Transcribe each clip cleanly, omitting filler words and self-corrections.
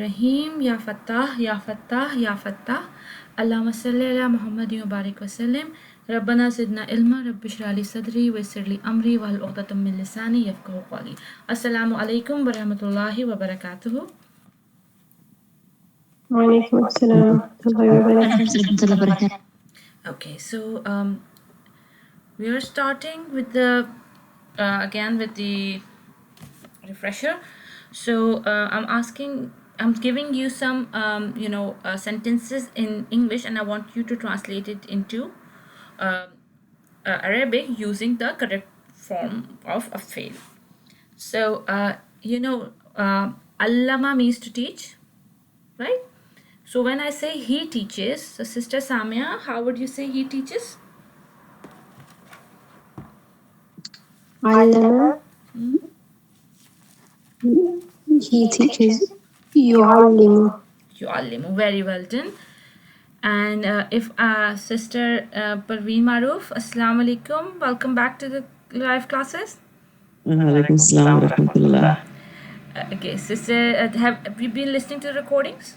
Rahim, Ya Fattah, Ya Fattah, Ya Fattah. Allahumma salli ala Muhammadin wa barik wa sallim. ربنا زدنا علما رب اشرح لي صدري ويسر لي امري واحلل عقدة من لساني يفقهوا قولي. السلام عليكم ورحمة الله وبركاته. وعليكم السلام ورحمة الله وبركاته. Okay, so we are starting with the again with the refresher. So I'm giving you some sentences in English, and I want you to translate it into uh, Arabic using the correct form of a fail. So allama means to teach, right? So when I say he teaches, so Sister Samia, how would you say he teaches? علم. He teaches. يعلم. يعلم. Very well done. And if Sister Parveen Maroof, Assalamu alaikum, welcome back to the live classes. Alaikum assalam wa rahmatullah. Okay, Sister, have you been listening to the recordings?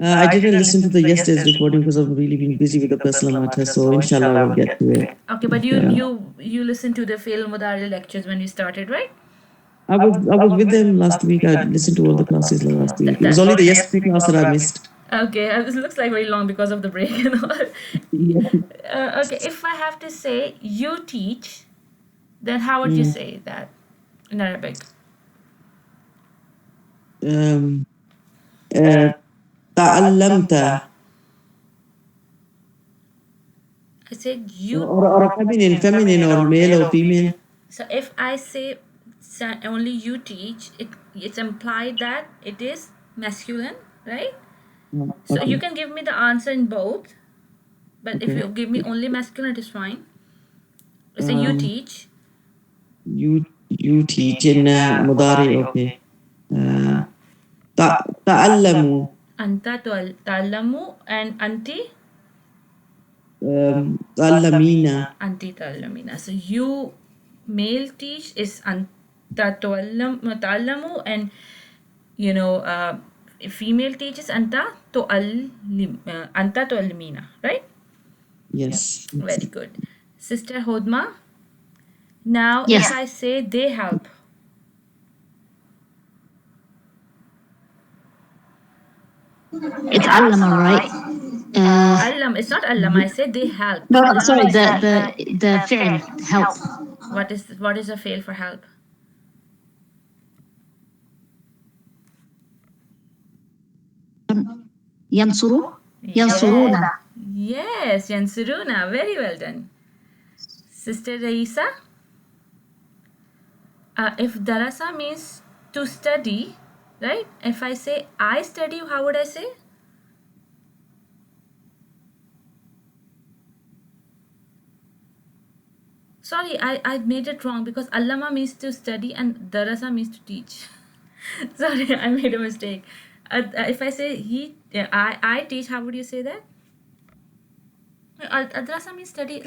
I didn't listen to the yesterday's recording because I've really been busy with the personal matter, so inshallah I will get to it. Okay, but you listened to the Fail Mudari lectures when we started, right? I was with them last week. I listened to all the classes last week. It was only the yesterday class that I missed. Okay, this looks like very long because of the break and all. Okay, if I have to say you teach, then how would you say that in Arabic? تعلمت. I said you. Or feminine or male or female. So if I say only you teach, it's implied that it is masculine, right? Okay. So you can give me the answer in both, but if you give me only masculine, it is fine. So you teach. You teach in Mudari, okay. تعلموا. Anta ta'allamu and anti. تعلمين. Anti ta'allamina. So you male teach is anta ta'allamu, and female teaches anta tu'allimina, right? Yes. Very good. Sister Hodma, now Yes. if I say they help. It's allama, right? Allam, it's not allam, I say they help. No, sorry, the fi'l, help. What is a fail for help? ينصروا. ينصرونا. Yes, yansuruna. Very well done. Sister Raisa, if darasa means to study, right? If I say I study, how would I say? Sorry, I made it wrong because allama means to study and darasa means to teach. Sorry, I made a mistake. If I say I teach, how would you say that? Adrasa means study.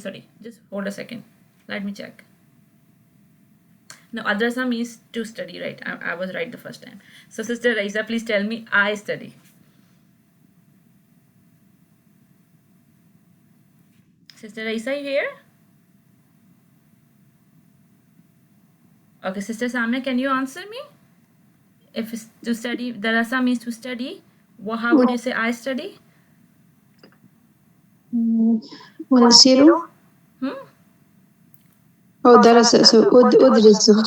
Sorry. Just hold a second. Let me check. No, adrasa means to study, right? I was right the first time. So, Sister Raisa, please tell me I study. Sister Raisa, you here? Okay, Sister Samna, can you answer me? If it's to study, darasa means to study. How would you say I study? ونسيروا. أو درس أدرسوا.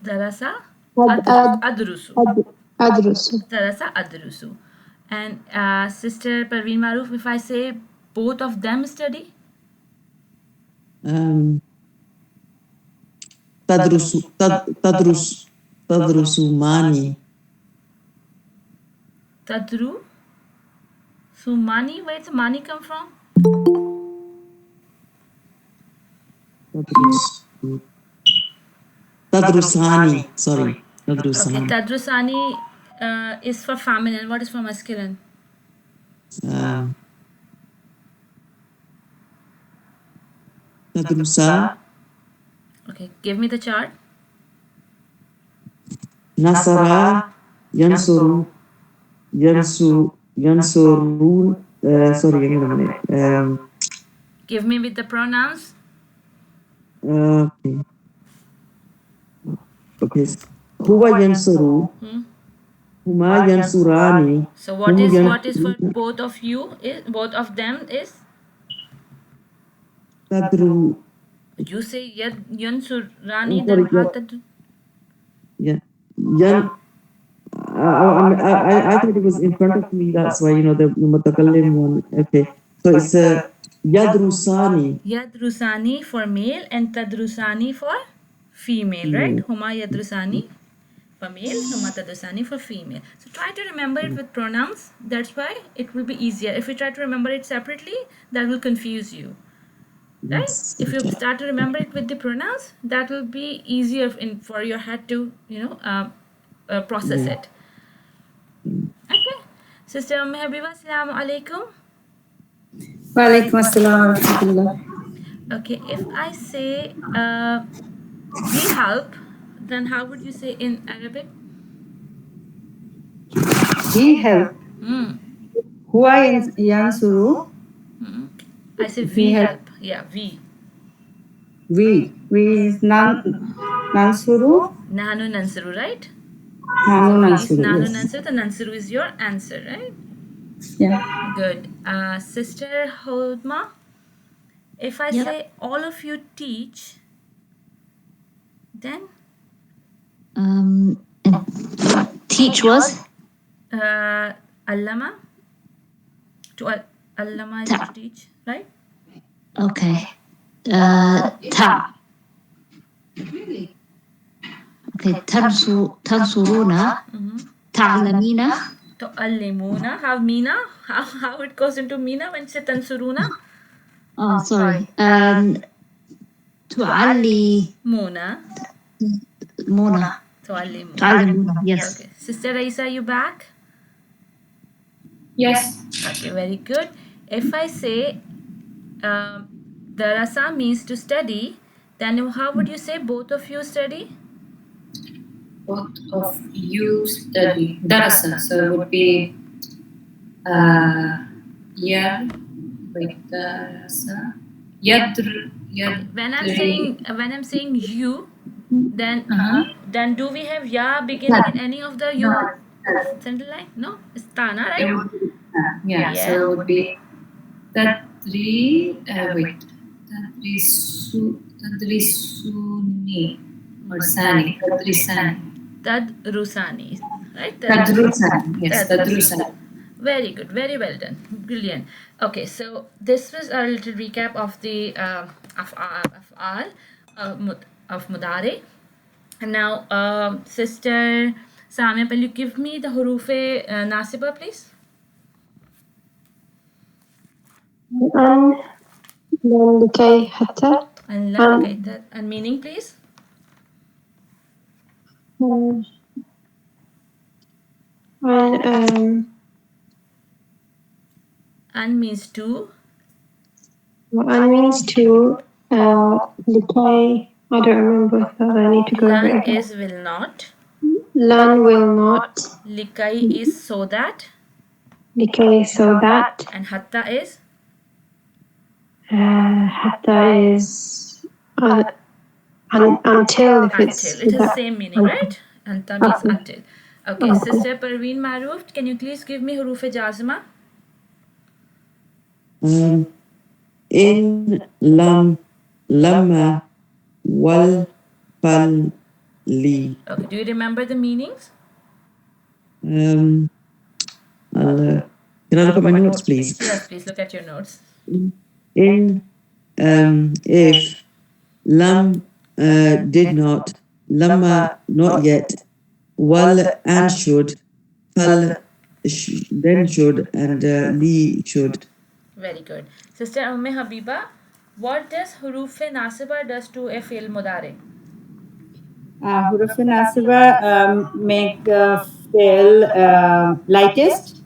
Darasa adrusu. أدرس. Darasa adrusu. And Sister Parveen Maroof, if I say both of them study? تدرسماني. Sumani, where does mani come from? Tadrusani. Sorry. Tadrusani. Okay, tadrusani is for feminine. What is for masculine? Tadrusa. Okay, give me the chart. Nasara. Yansoru, Yansorun. Sorry, hang on a minute. Give me with the pronouns. Okay. Okay. Huwa Yansoru, Huma Yansurani. So what is for both of you? Both of them is? Tadru. You say Yansurani, Oh, then sorry, Hatad. Yeah. Yan. I thought it was in front of me. That's why, the mutakallim one. Okay. So it's Yadrusani. Yadrusani for male and Tadrusani for female, right? Huma Yadrusani for male, Huma Tadrusani for female. So try to remember it with pronouns. That's why it will be easier. If you try to remember it separately, that will confuse you. Right? Yes. If you start to remember it with the pronouns, that will be easier for your head to, process it. Okay. Sister Habiba, Assalamu alaikum. Wa alaikum assalam wa rahmatullah. Okay, if I say we help, then how would you say in Arabic? We help. Huwa yansuru. I say we help. Yeah, we. We is nansuru. Nahnu nansuru, right? Nanu If nansuru. Nahnu Yes. nansuru, the nansuru is your answer, right? Yeah. Good. Sister Hodma, if I say all of you teach, then Teach was allama. To allama is to teach, right? okay. Ta. Okay. Tansuruna. Ta'lamina. Tu'allimuna. How it goes into mina when you say tansuruna? Oh, sorry. Tu'alli. Muna. Mona. Tu'allimuna. Ta'allimuna. Yes. Okay. Sister Raisa, you back? Yes. Okay, very good. If I say darasa means to study, then how would you say both of you study? Both of you study. Darasa. So it would be darasa. When I'm saying you, then do we have ya beginning in any of the you center line? No, it's tana, right? Yeah. So it would be Tadrisuni or Sani. Tadrisani. Tadrusani, right? Tadrusani. Yes, Tadrusani. Very good, very well done, brilliant. Okay, so this was a little recap of the af'al of mudare. And now, Sister Samia, will you give me the hurufe nasiba, please? Then likay hatta. And okay, and meaning, please. And means to. And means to. Likay. I don't remember that. I need to go over it Lan again. is will not. Lan will not. Likai is so that. Likay so that. And hatta is. Hatta is until if it's Until. It has same meaning, right? Anta means until. Okay, Sister Parveen Maruf, can you please give me hurufe jazma? In lam, lamma, wal, pal, li. Okay, do you remember the meanings? Can I look at my notes, please? Yes, please look at your notes. In, if, lam, did not, lamma, not yet, wal, and should, fal, then should, and li, should. Very good. Sister Umme Habiba, what does hurufe nasiba does to a fi'l mudare? Huruf nasiba make the fi'l lightest.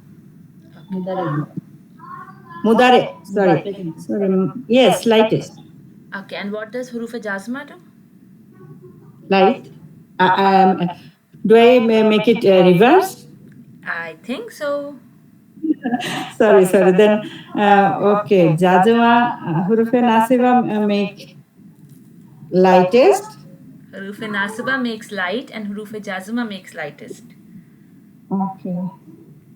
Mudare. Sorry. Yes, lightest. Okay, and what does hurufe jazma do? Light. Do I make it reverse? I think so. Sorry. Then, okay. Jazma, hurufe nasiba make lightest. Huruf nasiba makes light and huruf jazma makes lightest. Okay.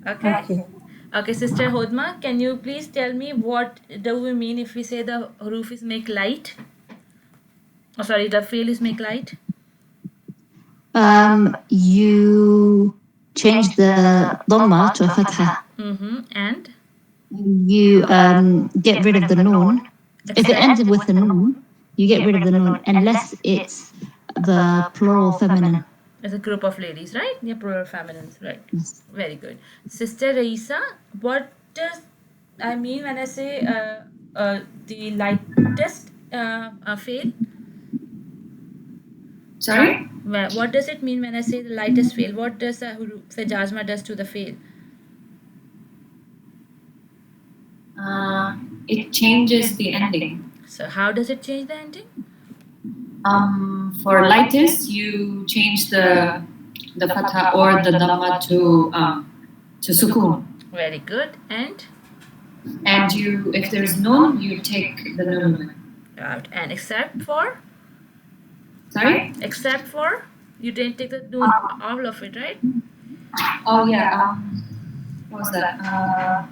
Okay? Okay, Sister Hodma, can you please tell me what do we mean if we say the huruf is make light? Oh, sorry, the fi'l is make light. You change the dhamma to a fatha. And You get rid of the noon. If it ends with the noon, you get rid of the noon unless it's the plural feminine. as a group of ladies, right? Yeah, plural feminines, right? Yes. Very good. Sister Raisa, what does I mean when I say the lightest fail? Sorry? What does it mean when I say the lightest fail? What does the Fejazma does to the fail? It changes the ending. So how does it change the ending? For lightest, you change the fatha or the dhamma to sukun. Very good. And You, if there's nun, you take the nun. right. And except for you didn't take the noon all of it, right? Oh yeah. What was that?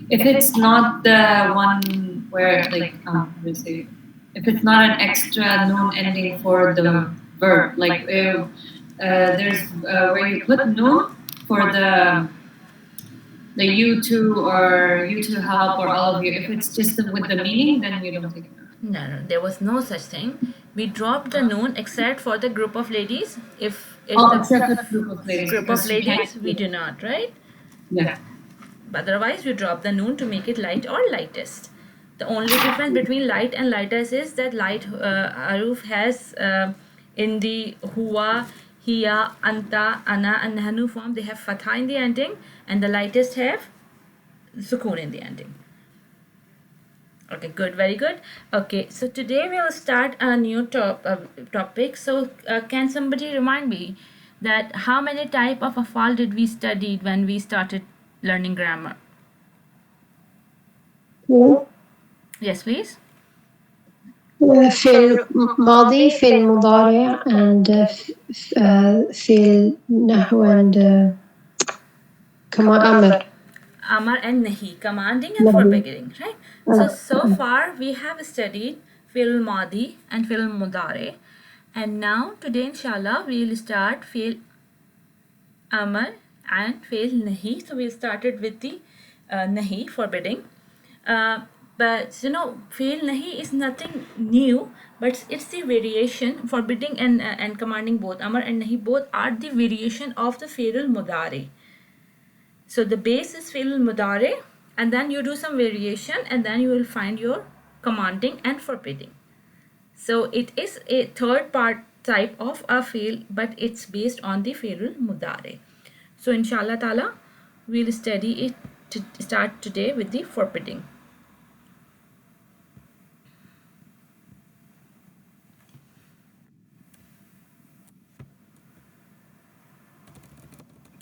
If it's not the one where like let me see. If it's not an extra nun ending for the verb, like there's where you put nun for the you to or you to help or all of you. If it's just with the meaning, then you don't take it. No, there was no such thing. We dropped the noon except for the group of ladies. If it's Except for the group of ladies. group of because you ladies, can't- we do not, right? Yeah. But otherwise, we drop the noon to make it light or lightest. The only difference between light and lightest is that light aruf has in the huwa, hiya, anta, ana, and nahnu form, they have fatha in the ending, and the lightest have sukun in the ending. Okay, good, very good. Okay, so today we will start a new topic. So, can somebody remind me that how many type of afal did we study when we started learning grammar? Yes, please. فعل ماضي فعل مضارع and فعل نحو and كمان أمر. Amar and nahi, commanding and forbidding, right? So far we have studied fi'l madi and fi'l mudare, and now today inshallah we will start fi'l amar and fi'l nahi. So we started with the nahi, forbidding. But you know, fi'l nahi is nothing new, but it's the variation. Forbidding and commanding, both amar and nahi, both are the variation of the fi'l mudare. So the base is fi'l mudare, and then you do some variation, and then you will find your commanding and forbidding. So it is a third part type of a fi'l, but it's based on the fi'l mudare. So inshallah ta'ala, we'll study it to start today with the forbidding.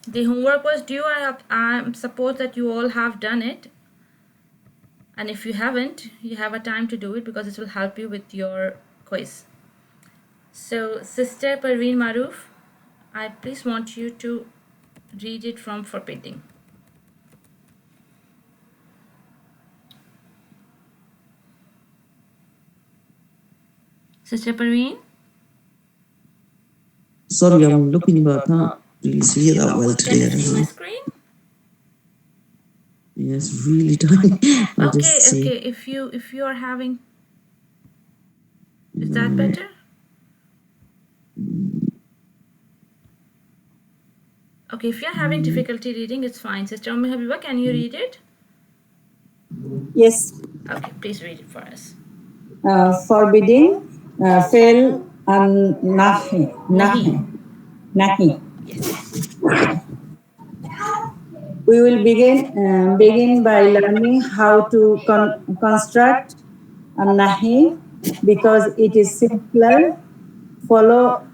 The homework was due. I suppose that you all have done it. And if you haven't, you have a time to do it because this will help you with your quiz. So, Sister Parveen Maroof, I please want you to read it from forbidding. Sister Parveen? Sorry, I'm looking, but I can't really see it that well Can today. you I don't see my know. screen? Yes, really tiny. I'll Okay, just see. okay. If you are having, is that better? Okay, if you're having difficulty reading, it's fine. Sister Habiba, can you read it? Yes. Okay, please read it for us. Forbidding, fail, and nahi. We will begin by learning how to construct a nahi because it is simpler. Follow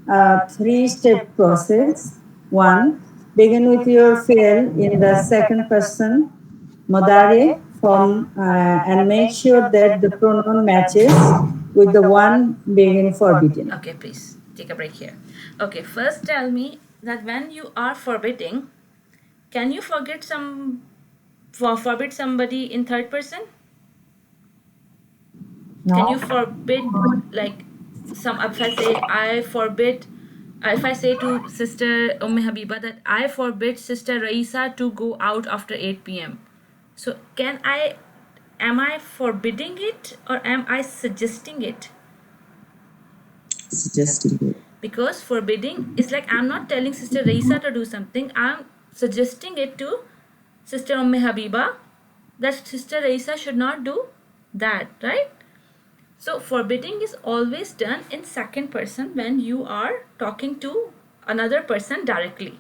a three-step process. One, begin with your fail in the second person modare form and make sure that the pronoun matches with the one begin forbidden. Okay, please take a break here. Okay, first tell me that when you are forbidding, can you forbid somebody in third person? Can you forbid, like, if I say I forbid, if I say to Sister Habiba that I forbid Sister Raisa to go out after 8 p.m. So am I forbidding it or am I suggesting it? Suggesting it. Because forbidding is like I'm not telling Sister Raisa to do something, I'm suggesting it to Sister Habiba that Sister Raisa should not do that, right? So forbidding is always done in second person when you are talking to another person directly.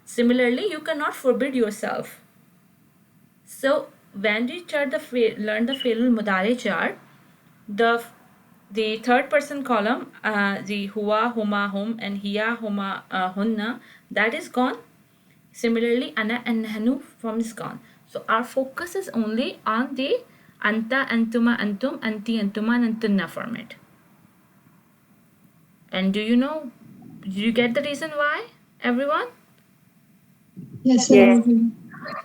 Similarly, you cannot forbid yourself. So when we learn the Fi'lul Mudari chart, the third person column, the huwa, huma, hum, and hiya, huma, hunna, that is gone. Similarly, ana and nahnu form is gone. So our focus is only on the anta, antuma, antum, anti, antuma, and antunna format. And do you get the reason why, everyone? Yes.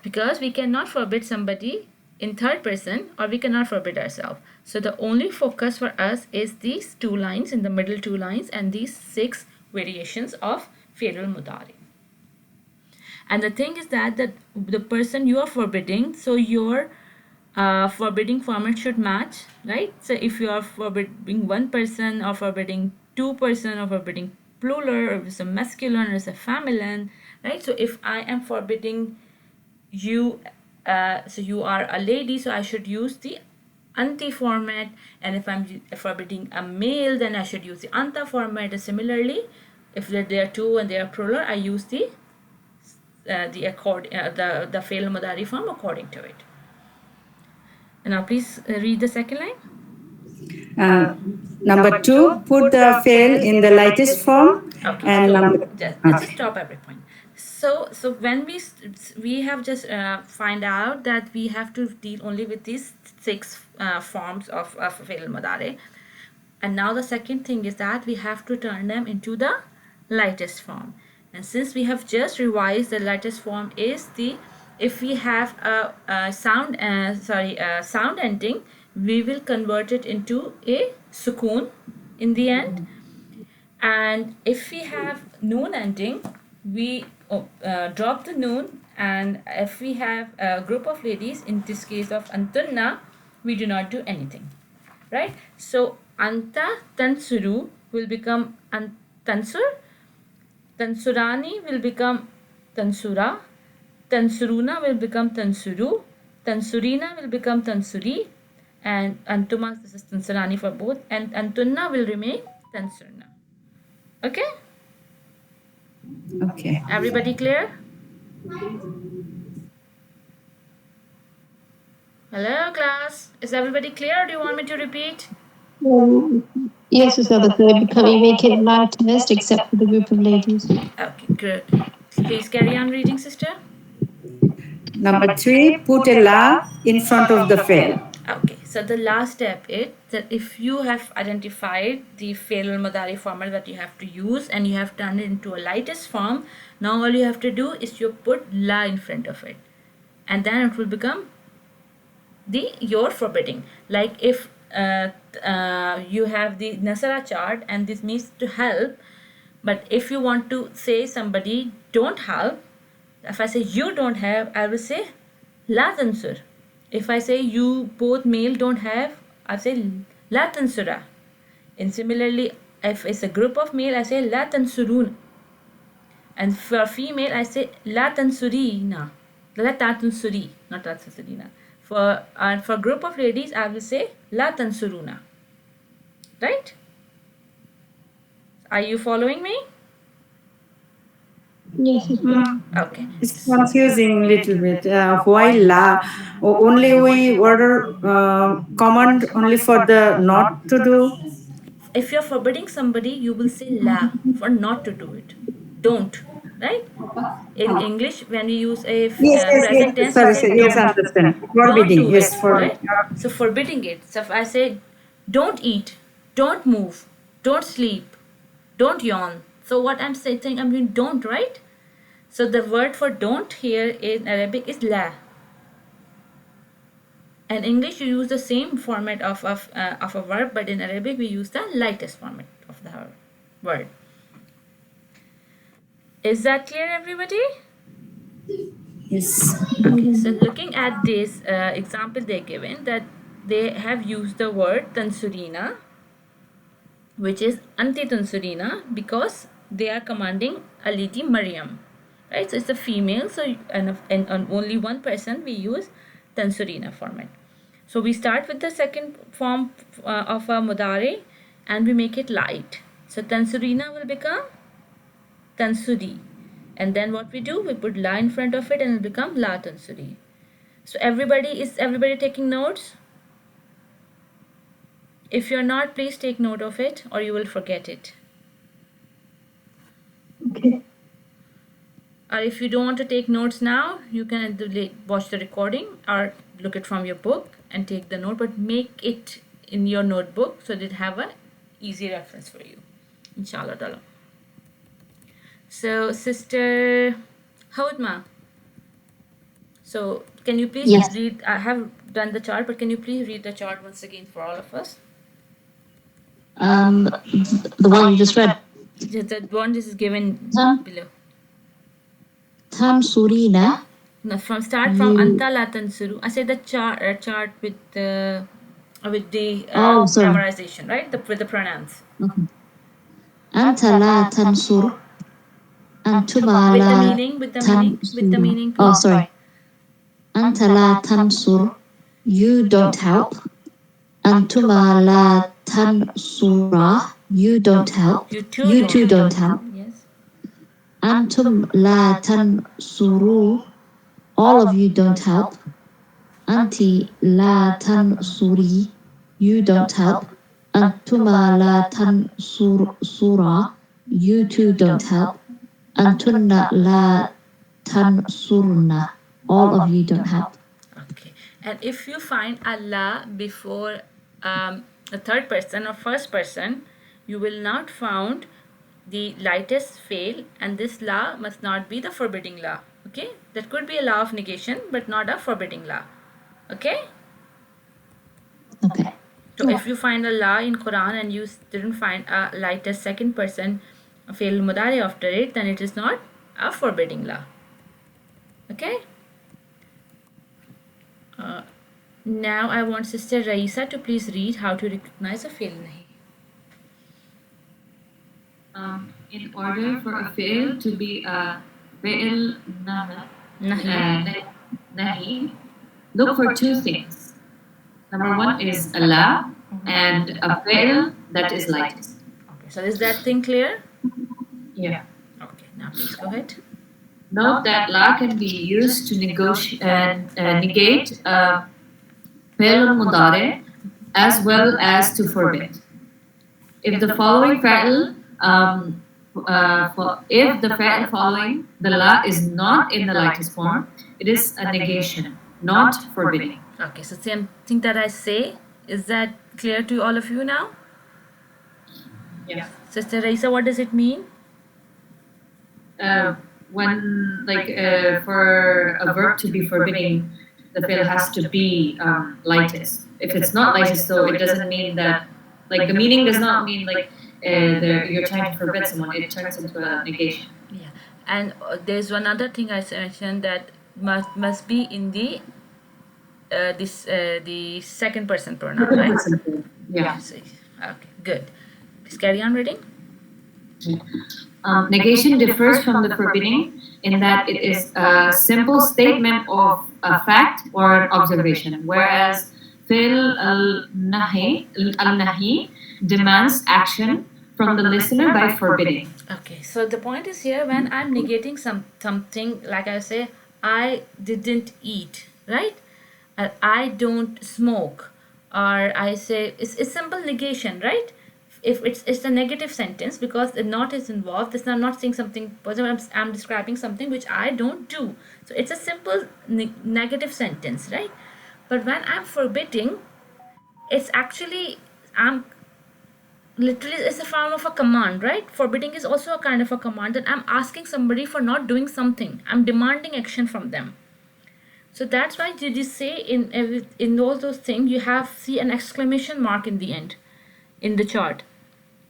Because we cannot forbid somebody in third person or we cannot forbid ourselves. So the only focus for us is these two lines, in the middle two lines, and these 6 variations of Fi'lul Mudari. And the thing is that the person you are forbidding, so your forbidding format should match, right? So if you are forbidding one person or forbidding 2 person or forbidding plural, or if it's a masculine or it's a feminine, right? So if I am forbidding you, so you are a lady, so I should use the anti format, and if I'm forbidding a male, then I should use the anta format. And similarly, if there are 2 and they are plural, I use the Fi'l Mudari form according to it. And now please read the second line. Number 2, put the fail in the lightest form. Okay, And number just stop every point. So when we have just find out that we have to deal only with these 6 forms of Fi'l Mudari, and now the second thing is that we have to turn them into the lightest form. And since we have just revised, the lightest form is if we have a sound ending, we will convert it into a sukoon in the end. And if we have noon ending, we drop the noon. And if we have a group of ladies, in this case of antunna, we do not do anything, right? So anta tansuru will become tansur, tansurani will become tansura, tansuruna will become tansuru, tansurina will become tansuri, and antuma, this is tansurani for both, and antunna will remain tansurna. Okay? Okay. Everybody clear? Hello, class. Is everybody clear, or do you want me to repeat? Yes, Ustad, can we make it lightest except for the group of ladies? Okay, good. Please carry on reading, sister. Number 3, put a la in front of the fail. Okay, so the last step is that if you have identified the Fi'l Mudari format that you have to use and you have turned it into a lightest form, now all you have to do is you put la in front of it, and then it will become your forbidding. Like if you have the Nasara chart and this means to help, but if you want to say somebody don't help, if I say you don't have, I will say la tansur. If I say you both male don't have, I say la tansura. And similarly, if it's a group of male, I say la tansurun. And for female, I say la tansurina. La tansuri, not tansurina. For group of ladies, I will say la tansuruna. Right? Are you following me? Yes. Okay. It's confusing a little bit. Why la? Only we order command only for the not to do. if you're forbidding somebody, you will say la for not to do it. Don't, right? In English, when we use a present tense, we Sorry, say yes, don't. understand. Don't Forbidding, do yes, it, forbidden. right? So forbidding it. So if I say don't eat, don't move, don't sleep, don't yawn. So what I'm saying, I'm doing don't, right? So the word for don't here in Arabic is la. In English, you use the same format of a verb, but in Arabic, we use the lightest format of the word. Is that clear, everybody? Yes. Okay, so looking at this example they're given, that they have used the word tansurina, which is anti tansurina, because they are commanding Aliti Maryam, right? So it's a female, so and on only one person we use tansurina format. So we start with the second form of a mudare and we make it light. So tansurina will become tansuri. And then what we do, we put la in front of it and it will become la tansuri. So is everybody taking notes? If you're not, please take note of it or you will forget it. Okay. Or if you don't want to take notes now, you can watch the recording or look it from your book and take the note, but make it in your notebook so that it have a easy reference for you. Inshallah ta'ala. So Sister Haudma, so can you please Yes. read, I have done the chart, but can you please read the chart once again for all of us? The one you just read. The one this is given below. Tansurina. No, start from You- Anta la tansuru. I said the chart with the Oh, sorry. memorization, right? With the pronouns. Okay. Anta la tansur. Antuma With the la meaning, with the meaning, Oh, please. sorry. Anta la tansur. You don't help. Antuma la tansura. You don't help. You You too too don't help. Yes. Antum la tansuru. All of you don't help. Anti la tansuri. You don't help. Antuma la tansura. You too don't help. Antunna la tansurna. All of you don't help. Okay. And if you find Allah before the third person or first person, you will not found the lightest fail, and this law must not be the forbidding law. Okay, that could be a law of negation, but not a forbidding law. Okay. Okay. So if you find a law in Quran and you didn't find a lightest second person fail mudari after it, then it is not a forbidding law. Okay. Now I want Sister Raisa to please read how to recognize a fail nahi. In order for a fi'l to be a fi'l nahi, look for two things. Number one is a la and a fi'l that is lightest. Okay, so is that thing clear? Yeah. Okay, now please go ahead. Note that la can be used to negate fi'l mudare as well as to forbid. If the following fi'l if the fi'l following the la is not in the lightest form, it is a negation, not forbidding. Okay, so same thing that I say, is that clear to all of you now? Yeah. Sister Raisa, what does it mean? When for a verb to be forbidding, the fi'l has to be lightest. If it's not lightest, though, it doesn't mean that, like, the meaning does not mean like you're trying to forbid someone. It turns into a negation. Yeah, and there's one other thing I mentioned that must be in the the second person pronoun, right? Yeah. So, okay, good. Please carry on reading. Negation differs from the forbidding in that it is a simple statement of a fact or an observation, whereas fi'l al-nahi demands action from the listener by forbidding. Okay, so the point is here, when I'm negating something, like I say, I didn't eat, right? Or I don't smoke, or I say it's simple negation, right? if it's a negative sentence, because the not is involved, this I'm not saying something positive, I'm describing something which I don't do, so it's a simple negative sentence, right? But when I'm forbidding, it's actually, I'm literally, it's a form of a command, right? Forbidding is also a kind of a command, that I'm asking somebody for not doing something, I'm demanding action from them. So that's why did you say in all those things you have see an exclamation mark in the end in the chart,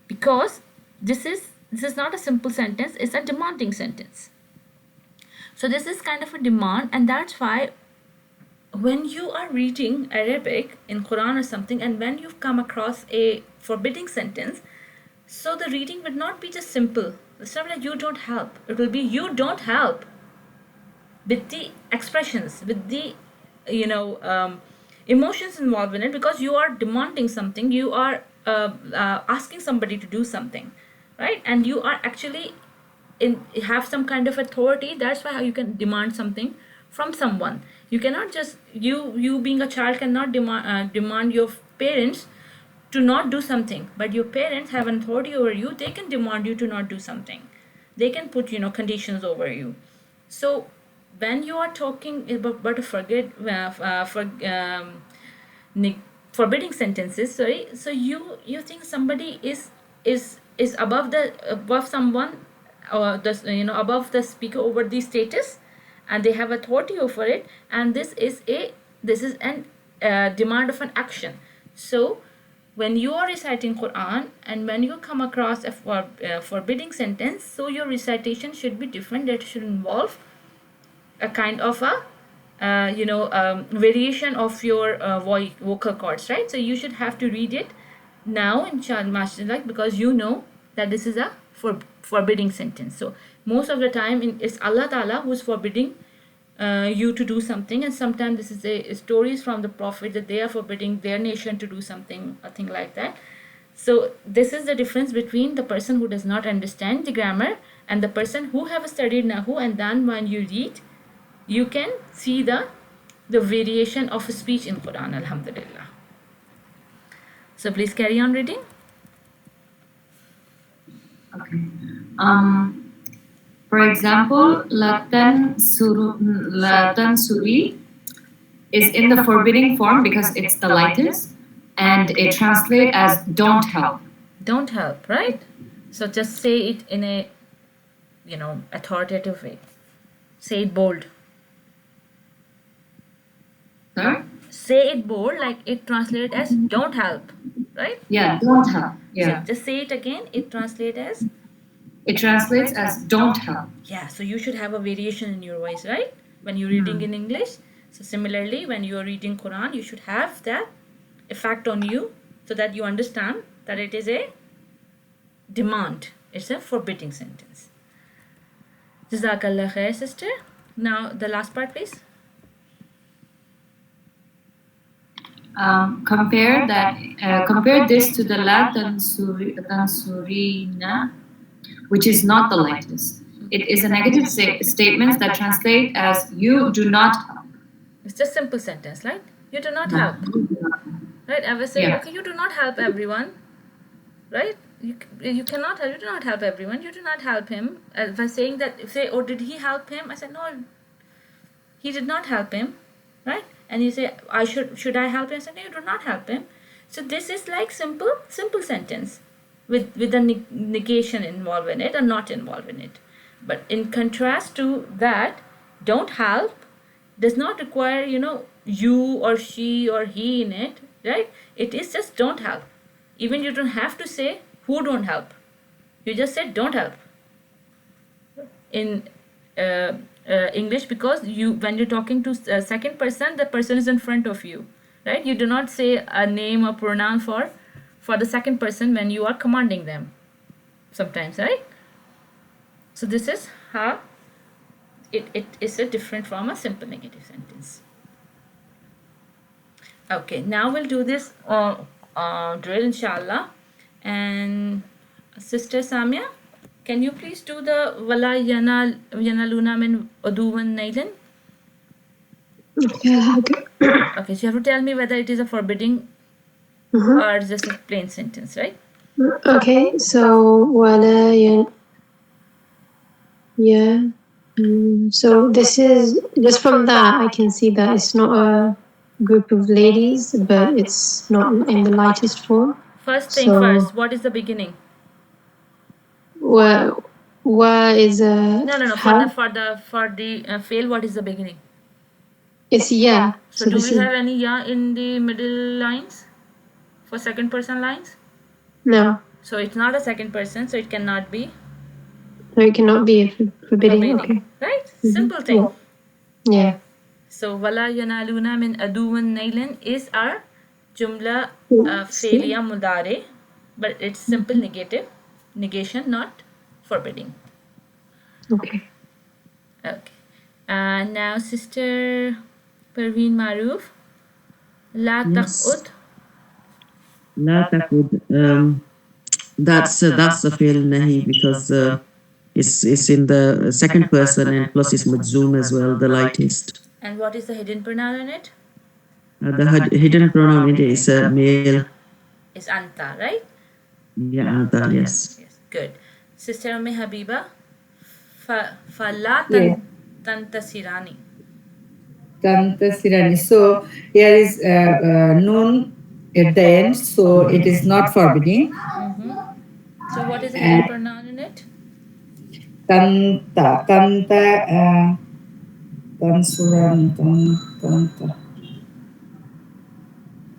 because this is not a simple sentence, it's a demanding sentence. So this is kind of a demand, and that's why when you are reading Arabic in Quran or something, and when you've come across a forbidding sentence, so the reading would not be just simple. It's not like you don't help. It will be you don't help with the expressions, with the emotions involved in it, because you are demanding something, you are asking somebody to do something, right? And you are actually have some kind of authority. That's why you can demand something from someone. You cannot just you being a child cannot demand your parents to not do something, but your parents have an authority over you. They can demand you to not do something. They can put conditions over you. So when you are talking about forbidding sentences, sorry, so you think somebody is above someone, or above the speaker over the status, and they have authority over it, and this is an demand of an action. So when you are reciting Quran, and when you come across a forbidding sentence, so your recitation should be different. That should involve a kind of a variation of your vocal cords, right? So you should have to read it now inshallah, because you know that this is a forbidding sentence. So most of the time it's Allah Ta'ala who's forbidding you to do something, and sometimes this is a stories from the Prophet that they are forbidding their nation to do something, a thing like that. So this is the difference between the person who does not understand the grammar and the person who have studied Nahu, and then when you read, you can see the variation of speech in Quran, alhamdulillah. So please carry on reading. Okay. For example, latan suri is in the forbidding form because it's the lightest, and it translates as don't help. Don't help, right? So just say it in a authoritative way. Say it bold. Sorry? Say it bold, like it translates as don't help, right? Yeah, don't help. Yeah. So just say it again. It translates as? It translates as don't help. Yeah, so you should have a variation in your voice, right? When you're reading in English. So similarly, when you're reading Quran, you should have that effect on you, so that you understand that it is a demand. It's a forbidding sentence. Jazakallah khair, sister. Now the last part, please. Compare this to the la tansurina, which is not the lightest. It is a negative statement that translate as you do not help. It's just simple sentence, right? You do not help. Right? I was saying, okay, you do not help everyone. Right? You cannot help. You do not help everyone. You do not help him. If I saying that, oh, did he help him? I said, no, he did not help him. Right? And you say, should I help him? I said, no, you do not help him. So this is like simple sentence with the negation involved in it or not involved in it. But in contrast to that, don't help does not require, you or she or he in it, right? It is just don't help. Even you don't have to say who don't help. You just said don't help. In English, because when you're talking to a second person, the person is in front of you, right? You do not say a name or pronoun for the second person when you are commanding them sometimes, right? So this is how it is a different from a simple negative sentence. Okay, now we'll do this drill inshallah. And Sister Samia, can you please do the wala yanaluna min uduwan nailan? Okay, so you have to tell me whether it is a forbidding or just a plain sentence, right? Okay, so wala yeah. So this is just from that I can see that it's not a group of ladies, but it's not in the lightest form. First thing So first, what is the beginning? where is a No. For the fail, what is the beginning? it's yeah. So So do this we is have any ya in the middle lines for second person lines? no. So it's not a second person, so it cannot be So it cannot be a forbidding. Okay. right? Mhm. Simple thing. Yeah. So wala yanaluna min aduwan nailin is our jumla failya mudare, but it's simple negative negation, not forbidding. Okay. Okay. Now sister Parveen Maroof, la Yes. taqud. La taqud. That's the fi'l nahi because it's in the second person and plus it's majzoom as well, the lightest. And what is the hidden pronoun in it? The hidden pronoun it is male. Is anta, right? Yeah, anta, yes. Yes. Good. Sister Umm Habiba, fala Yes. tantasirani. Tantasirani. So here is noon at the end, so it is not forbidding. So what is the hidden pronoun in it? Tanta, tansurani, tanta.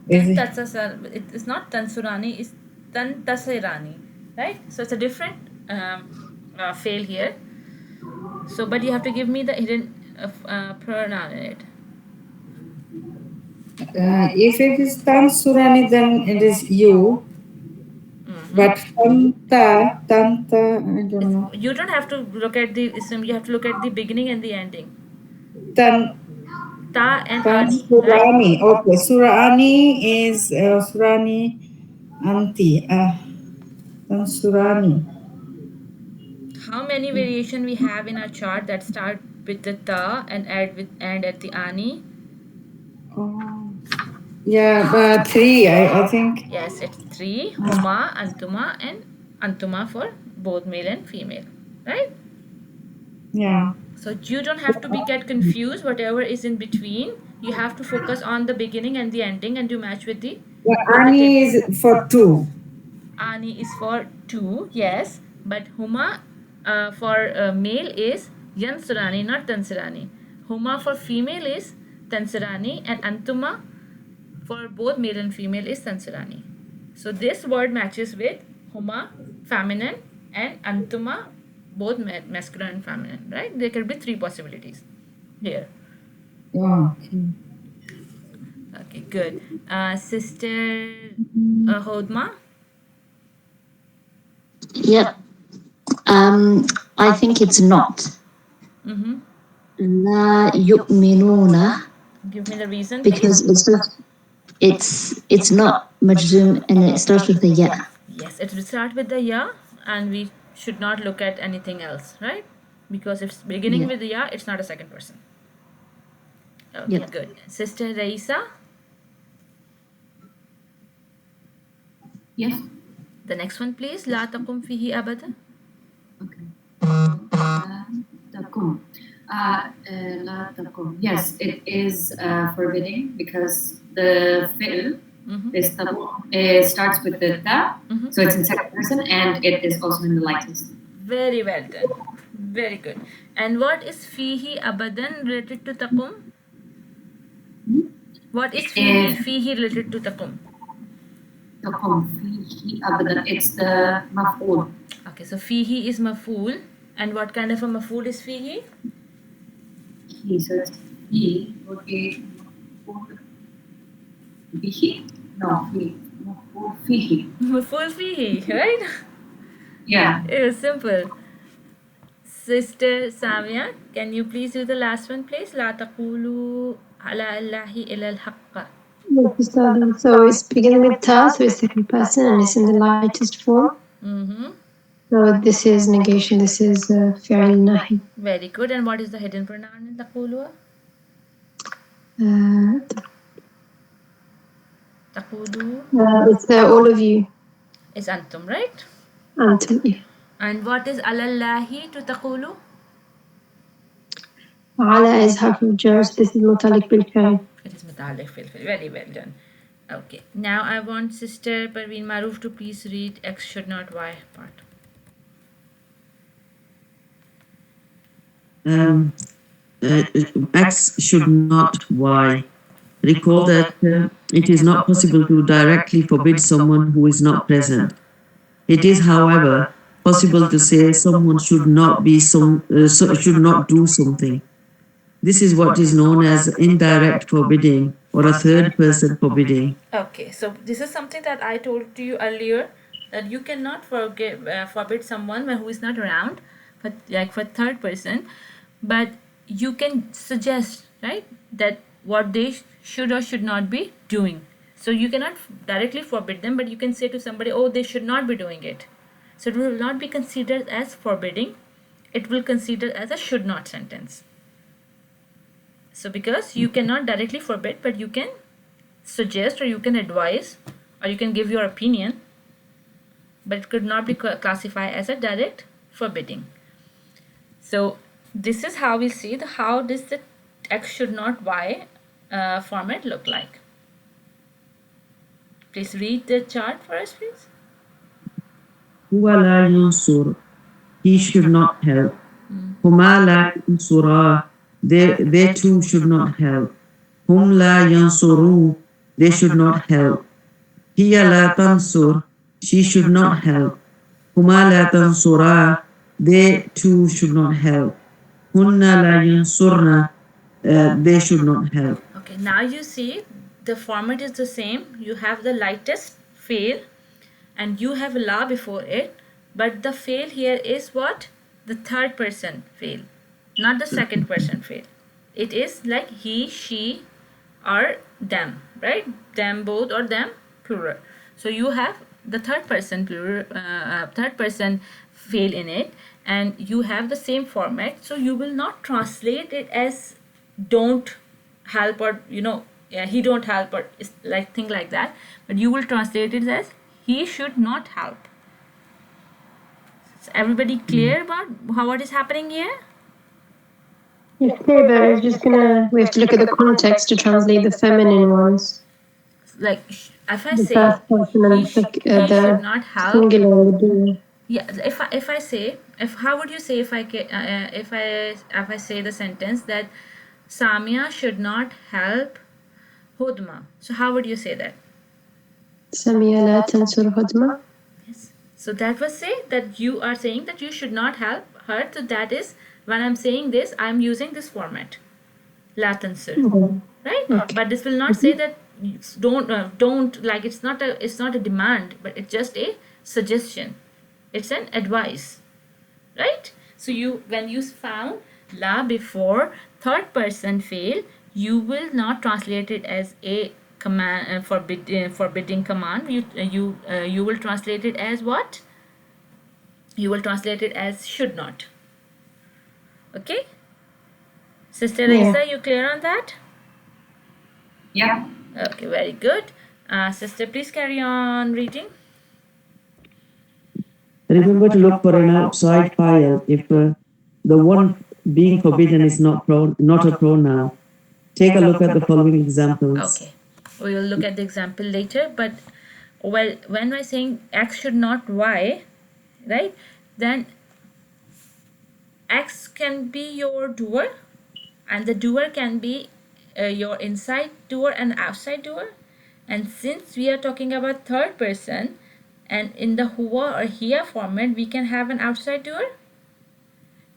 Is it? It is not tansurani, it's tantasirani, right? So it's a different fail here. So, but you have to give me the hidden pronoun in it. If it is tansurani, then it is you. But tanta, I don't know. You don't have to look at the ism, you have to look at the beginning and the ending. Tan, Ta and ani, right? Tansurani. Okay, Surani is Surani Anti. Tansurani. How many variation we have in our chart that start with the ta and end at the ani? Oh. Yeah, 3, I think. Yes, it's 3. Huma, antuma, and antuma for both male and female, right? Yeah. So you don't have to get confused. Whatever is in between, you have to focus on the beginning and the ending, and you match with the. Ani is for 2. Ani is for 2, yes, but Huma for male is Yansurani, not Tansurani. Huma for female is Tansurani, and Antuma for both male and female is Tansurani. So this word matches with Huma, feminine, and Antuma, both masculine and feminine, right? There could be 3 possibilities here. Oh, Okay, good. Sister Hodma? Yep. I think it's not. La yu'minuna, Give me the reason, because it's not majzoom and it starts with the ya. Yes, it will start with the ya, and we should not look at anything else, right? Because if it's beginning with the ya, it's not a second person. Okay, Yep. good. Sister Raisa, Yes. the next one, please. La taqum fihi abada. Okay. Takum. La takum. Yes, it is forbidding because the fi'l is takum. It starts with the ta, so it's in second person, and it is also in the lightest. Very well done. Very good. And what is fihi abadan related to taqum? What is fihi related to taqum? Takum. Fihi abadan. It's the maf'ul. Okay, so fihi is maf'ul. And what kind of a maf'ul is fihi? So it's fi would be maf'ul bihi. No, fi. Maf'ul fihi. Maf'ul fihi, right? Yeah. It was simple. Sister Samia, can you please do the last one, please? La taqulu ala Allahi illa al-haqqa. So it's beginning with ta, so it's second person, and it's in the lightest form. So this is negation. This is fi'l nahi. Very good. And what is the hidden pronoun in taqulu? Taqulu. It's all of you. is antum, right? أنتم. Yeah. And what is alallahi to taqulu? على is harf of jar. So this is متعلق بالفعل. It is muta'alliq fil fil. Very well done. Okay. Now I want Sister Parveen Maroof to please read X should not Y part. X should not Y. Recall that it is not possible to directly forbid someone who is not present. It is, however, possible to say someone should not should not do something. This is what is known as indirect forbidding or a third person forbidding. Okay, so this is something that I told to you earlier, that you cannot forbid someone who is not around, but like for third person, but you can suggest, right, that what they should or should not be doing. So you cannot directly forbid them, but you can say to somebody, oh, they should not be doing it. So it will not be considered as forbidding, it will consider as a should not sentence. So because you cannot directly forbid, but you can suggest or you can advise or you can give your opinion, but it could not be classified as a direct forbidding. So this is how we see how does the X should not Y format look like. Please read the chart for us, please. هو لا ينصر. He should not help. هما لا ينصرا. They too should not help. هم لا ينصروا. They should not help. هي لا تنصر. She should not help. هما لا تنصرا. They too should not help. هن لا ينصرن. They should not help. Okay, now you see the format is the same. You have the lightest fail and you have la before it, but the fail here is what? The third person fail, not the second person fail. It is like he, she, or them, right? Them both or them plural. So you have the third person plural, third person fail in it, and you have the same format. So you will not translate it as don't help or he don't help or like thing like that, but you will translate it as he should not help. Is everybody clear about what is happening here? It's clear, but it's just we have to look at the context to translate the feminine ones. Like if I The say first person and he should the not help, singular and the dual. yeah, if I say, how would you say if I say the sentence that Samia should not help Hudma? So how would you say that? سامية لا تنصر هدمة. Yes. So that was say that you are saying that you should not help her. So that is when I'm saying this, I'm using this format, la tansur, right? Okay. But this will not say that don't like it's not a demand, but it's just a suggestion. It's an advice, right? So when you found la before third person fail, you will not translate it as a command forbidding command. You will translate it as what? You will translate it as should not. Okay, Sister Yeah. Raisa, you clear on that? Yeah. Okay, very good. Sister, please carry on reading. Remember to look for an outside file if the one being forbidden is not a pronoun. Take a look at the following examples. Okay, we will look at the example later, but when we're saying X should not Y, right, then X can be your doer and the doer can be your inside doer and outside doer. And since we are talking about third person, and in the huwa or hiya format, we can have an outside doer.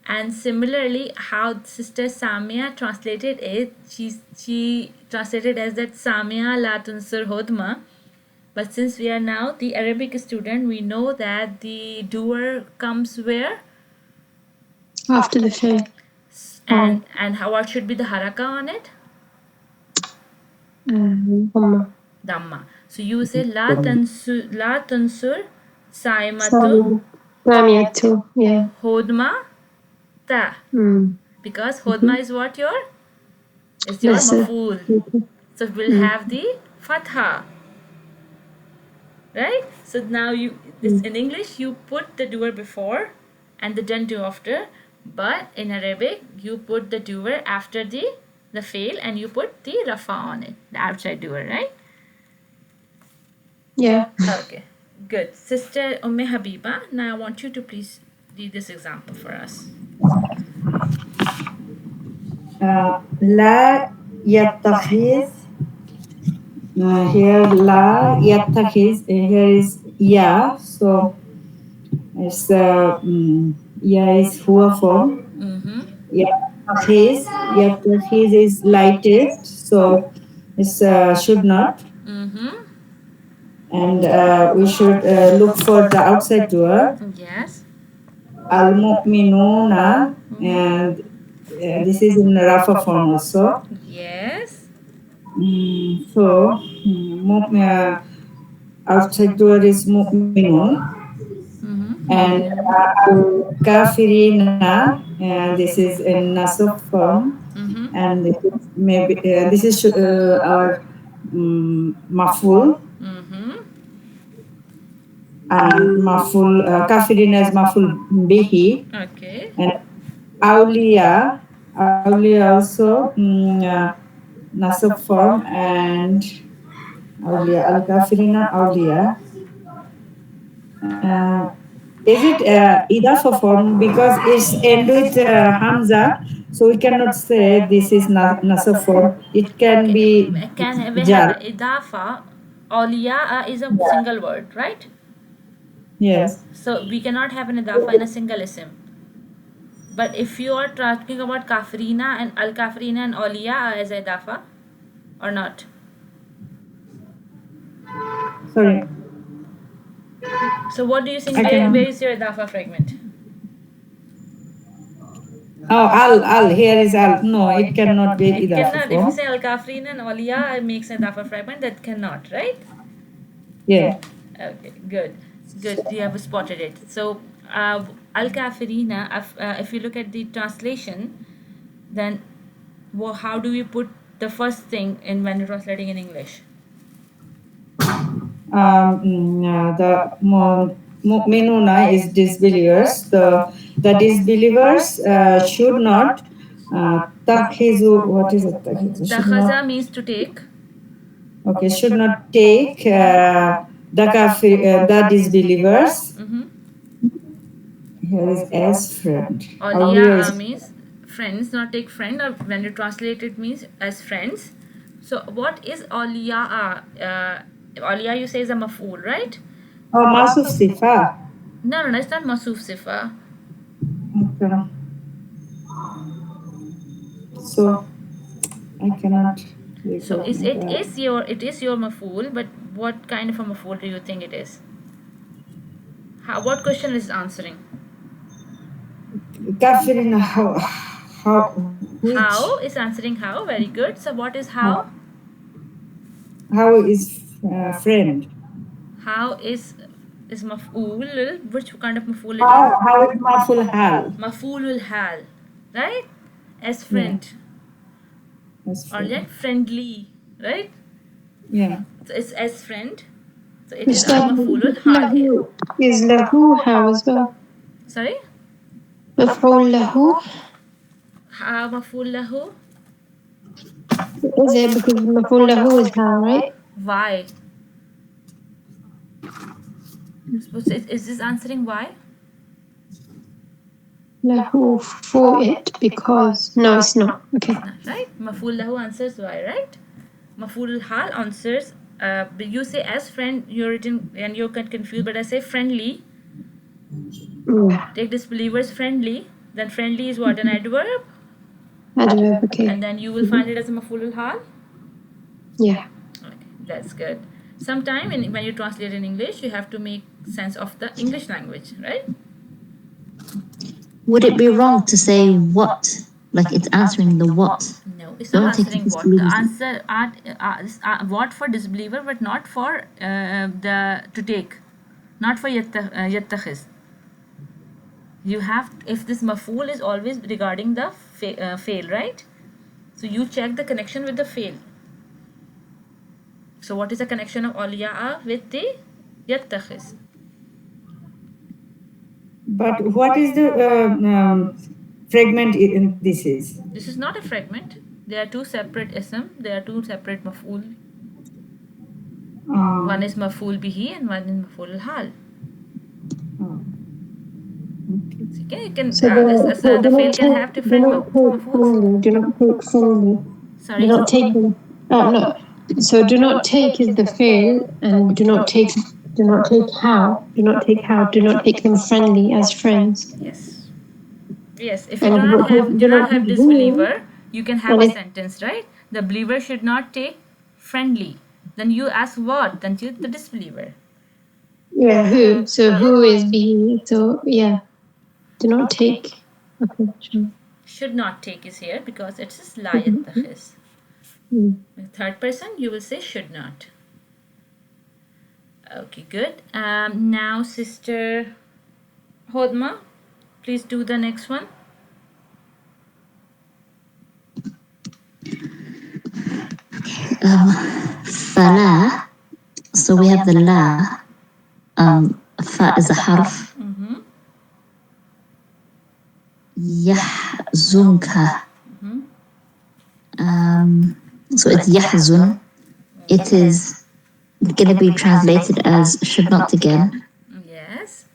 And similarly, how Sister Samia translated it, she translated as that Samia la tunsur hodma. But since we are now the Arabic student, we know that the doer comes where? After the fail. And what should be the haraka on it? Dhamma. Dhamma. So you say la tansur saimatu Samiyatu. Yeah. hodma ta. Because hodma is what it's your Lesser. maful. So we'll have the fatha. right? So now this in English you put the doer before and the done to after, but in Arabic you put the doer after the fail and you put the rafa on it, the outside doer, right? Yeah. Okay, good. Sister Habiba, now I want you to please read this example for us. لا يتخذ. Here لا يتخذ. Here is ya. So it's ya is huwa form. Yattakhidh is lightest, so it's should not. And we should look for the outside doer. Yes. Al-mu'minuna, and this is in Rafa form also. Yes. So outside door is mu'minun. And al-kafirina, and this is in nasab form. And this is maybe this is our maful. And maful kafirina is maful bihi. Okay. And awliya also nasab form, and awliya al-kafirina awliya. Is it idafa form because it's end with hamza, so we cannot say this is nasab form. It can be Can we jar. have idafa? Awliya is a single word, right? Yes. So we cannot have an idafa in a single isim. But if you are talking about kafirina and al-kafirina and awliya as idafa or not? Sorry. So what do you think? I can- Where is your idafa fragment? Oh, al. Here is al. No, it cannot be It idafa cannot. If you form. say al-kafirina and awliya, it makes an idafa fragment. That cannot, right? Yeah. Okay, good. You have spotted it. So, al-kafirina, if you look at the translation, then how do we put the first thing in when you're translating in English? The mu'minuna is disbelievers. The disbelievers should not takhizu. What is it? Takhizu? Should not- Takhaza means to take. Okay, should not take the disbelievers. Here is as friend. Awliya is- Awliya means friends, not take friend, or when you translate it means as friends. So what is awliya? Awliya you say is a maf'ul, right? Oh, masuf sifa. No, it's not masuf sifa. Okay. So I cannot. So it is your maf'ul, but what kind of a maf'ul do you think it is? What question is it answering? Kafirina, which- How is answering how. Very good. So what is how? how is friend? How is maf'ul? Which kind of maf'ul it is? How is maful hal? Maf'ulul hal, right? As friend, As or friend. like friendly, right? Yeah. So it's as friend. So it Is is al maf'ulul hal here. lahu? Is lahu how as well? Sorry? Maf'ul lahu? How maf'ul lahu? Is it because maf'ul lahu is how, right? Why? So is this answering why? Lahu for it because no, it's not. Okay. Right? Maf'ul lahu answers why, right? Maf'ul hal answers. But you say as friend, you're written and you get confused. But I say friendly. Yeah. Take disbelievers friendly. Then friendly is what, an adverb, Adverb. Okay. and then you will find it as a maf'ul hal. Yeah. Okay, that's good. Sometime when you translate in English, you have to make sense of the English language, right? Would it be wrong to say what? Like it's answering the what? No, it's Don't not take answering this what. The believers. answer what for disbeliever, but not for the to take, not for yattakhiz. You have, if this maf'ul is always regarding the fail, right? So you check the connection with the fail. So what is the connection of awliya with the يتخذ. But what is the fragment this is? This is not a fragment. They are two separate ism. They are two separate maf'ul. One is maf'ul bihi and one is maf'ul al-hal. Okay, you can, So the fi'l can have different do not take maf'uls. friendly. Do not take friendly. Sorry. Do not take them. No. So do not take is the fail, and do not take how. Do not take how. Do not take them friendly as friends. Yes. Yes. If you And do not have disbeliever, you can have a Well, sentence, right? The believer should not take friendly. Then you ask what? Then you the disbeliever. Yeah, who? So who is being? So yeah, do not take. Okay, sure. Should not take is here because it is la yattakhiz. Mm. The third person, you will say should not. Okay, good. Now, Sister Hodma, please do the next one. Fala. So we have the la. Fa is a harf. Mm-hmm. Yahzunka. Mm-hmm. So it's yahzun. It is going to be translated as should not again. Yes.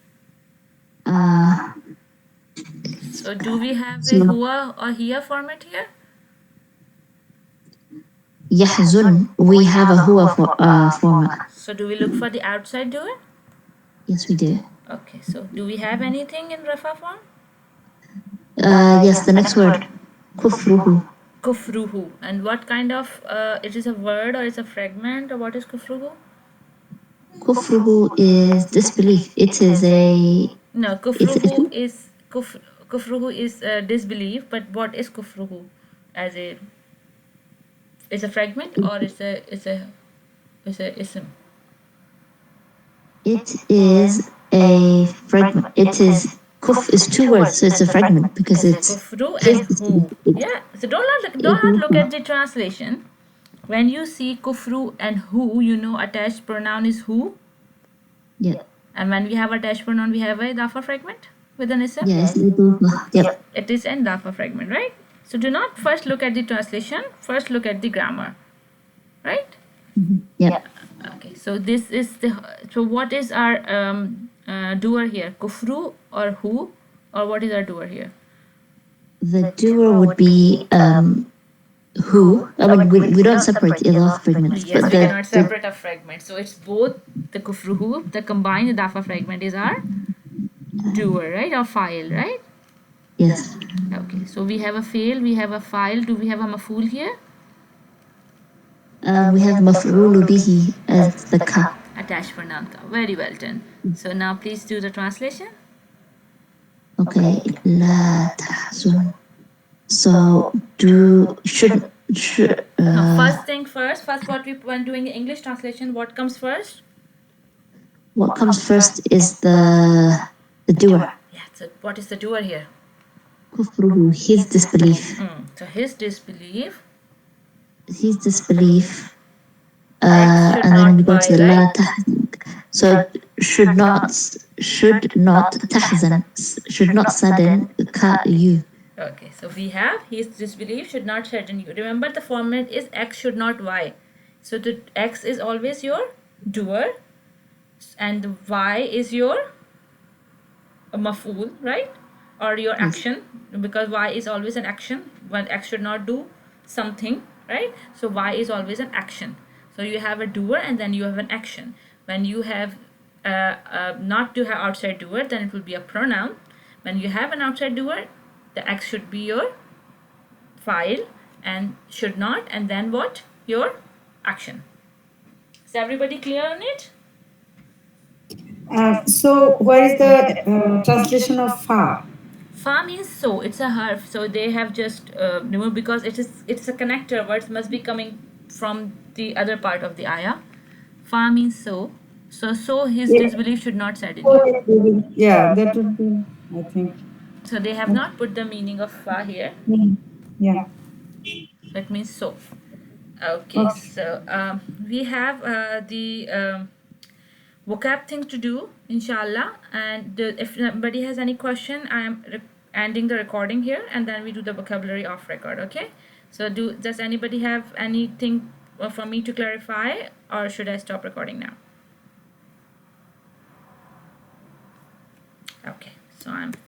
Uh, So do we have a So- huwa or hiya format here? Yahzun. We have a huwa format. So do we look for the outside doer? Yes, we do. Okay, so do we have anything in rafa form? Yes, the next word. Kufruhu. Kufruhu. And what kind of, it is a word or it's a fragment or what is kufruhu? Kufruhu is disbelief. It is a. No, kufruhu is kufruhu is disbelief. But what is kufruhu? As a, is a fragment or is a ism? It is a fragment. It is kuf is two words, so it's a fragment because it's Kufru his and who. Yeah. So don't not look at the translation. When you see kufru and who, you know attached pronoun is who. yeah, And when we have attached pronoun, we have a dafa fragment with an ism. yeah, it's yep. It is an dafa fragment, right? So do not first look at the translation. First look at the grammar, right? Yep. Okay. So this is the. So what is our doer here? Kufru or who, or what is our doer here? The doer would be who. I mean, we don't separate the other fragments, Yes, but we cannot separate a fragment. So it's both the kufruhu, the combined dafa fragment is our doer, right? Or file, right? yes, Okay. So we have a fail, we have a file. Do we have a maful here? we have maf'ulu bihi as the ka. Attached pronoun. Very well done. So now please do the translation. Okay, la tahzun. So should No, first thing first. First, what we when doing the English translation, what comes first? what comes first is the doer. Yeah. So what is the doer here? Kufruhu, his disbelief. So his disbelief. His disbelief. Should And then not we go to the buy, la right? tahzan. So should not tahzan, should not sadden ka you. Okay, so we have his disbelief should not sadden you. Remember the format is X should not Y. So the X is always your doer and the Y is your maf'ul, right? Or your action, because Y is always an action. When X should not do something, right? So Y is always an action. So you have a doer and then you have an action. When you have not to have outside doer, then it will be a pronoun. When you have an outside doer, the X should be your file and should not, and then what? Your action. Is everybody clear on it? So where is the translation of fa? Fa means so. It's a harf. So they have just removed because it's a connector. Words must be coming from the other part of the ayah. Fa means so. So his disbelief should not sadden you. Yeah, that would be, I think. So they have not put the meaning of fa here. Yeah. That means so. Okay. So we have the vocab thing to do, inshallah. And if anybody has any question, I am ending the recording here, and then we do the vocabulary off record. Okay, so does anybody have anything for me to clarify, or should I stop recording now? Okay, so I'm